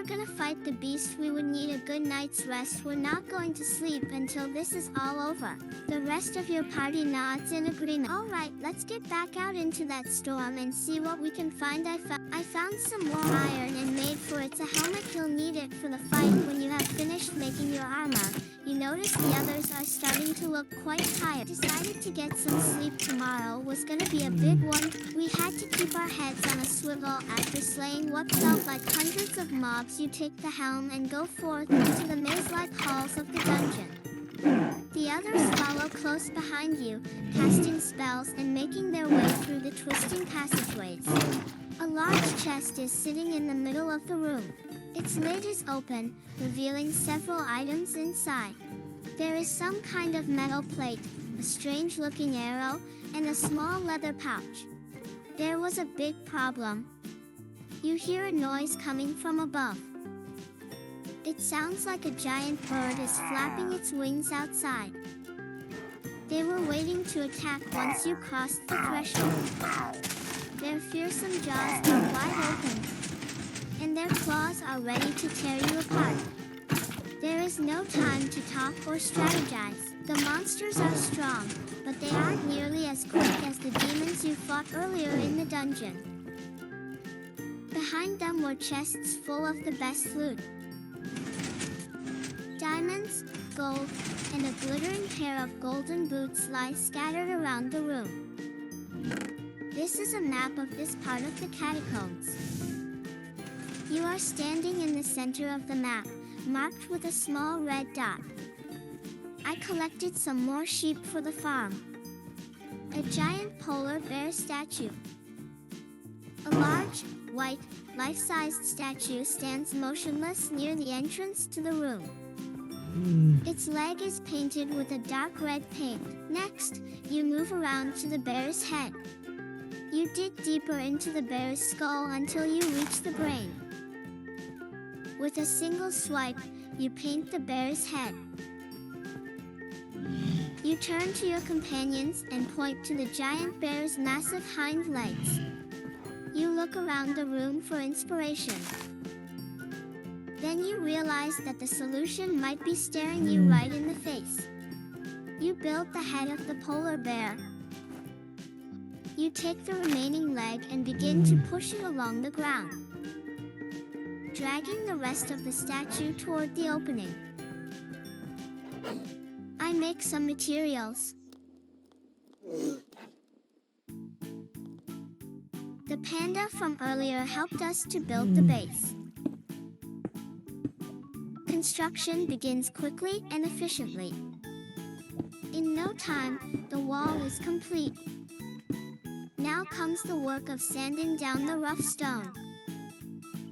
we're gonna fight the beast, we would need a good night's rest. We're not going to sleep until this is all over. The rest of your party nods in agreement. Alright, let's get back out into that storm and see what we can find. I found some more iron and made for it's a helmet. You'll need it for the fight when you have finished making your armor. You notice the others are starting to look quite tired. Decided to get some sleep. Tomorrow was gonna be a big one. We had to keep our heads on a swivel after slaying what felt like hundreds of mobs. You take the helm and go forth into the maze-like halls of the dungeon. The others follow close behind you, casting spells and making their way through the twisting passageways. A large chest is sitting in the middle of the room. Its lid is open, revealing several items inside. There is some kind of metal plate, a strange-looking arrow, and a small leather pouch. There was a big problem. You hear a noise coming from above. It sounds like a giant bird is flapping its wings outside. They were waiting to attack once you crossed the threshold. Their fearsome jaws are wide open, and their claws are ready to tear you apart. There is no time to talk or strategize. The monsters are strong, but they aren't nearly as quick as the demons you fought earlier in the dungeon. Behind them were chests full of the best loot. Diamonds, gold, and a glittering pair of golden boots lie scattered around the room. This is a map of this part of the catacombs. You are standing in the center of the map, marked with a small red dot. I collected some more sheep for the farm. A giant polar bear statue. A large, white, life-sized statue stands motionless near the entrance to the room. Its leg is painted with a dark red paint. Next, you move around to the bear's head. You dig deeper into the bear's skull until you reach the brain. With a single swipe, you paint the bear's head. You turn to your companions and point to the giant bear's massive hind legs. You look around the room for inspiration. Then you realize that the solution might be staring you right in the face. You build the head of the polar bear. You take the remaining leg and begin to push it along the ground, dragging the rest of the statue toward the opening. I make some materials. The panda from earlier helped us to build the base. Construction begins quickly and efficiently. In no time, the wall is complete. Now comes the work of sanding down the rough stone.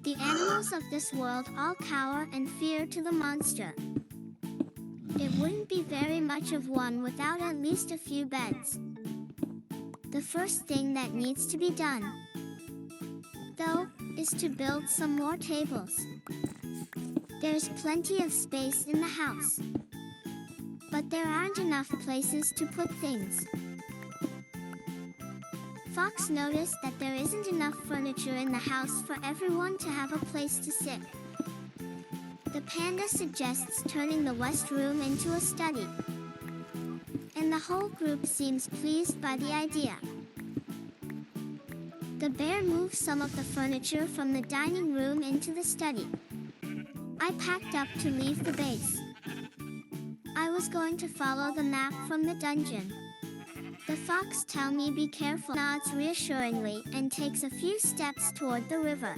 The animals of this world all cower and fear to the monster. It wouldn't be very much of one without at least a few beds. The first thing that needs to be done, though, is to build some more tables. There's plenty of space in the house, but there aren't enough places to put things. Fox noticed that there isn't enough furniture in the house for everyone to have a place to sit. The panda suggests turning the west room into a study, and the whole group seems pleased by the idea. The bear moves some of the furniture from the dining room into the study. I packed up to leave the base. I was going to follow the map from the dungeon. The fox tells me be careful, nods reassuringly, and takes a few steps toward the river.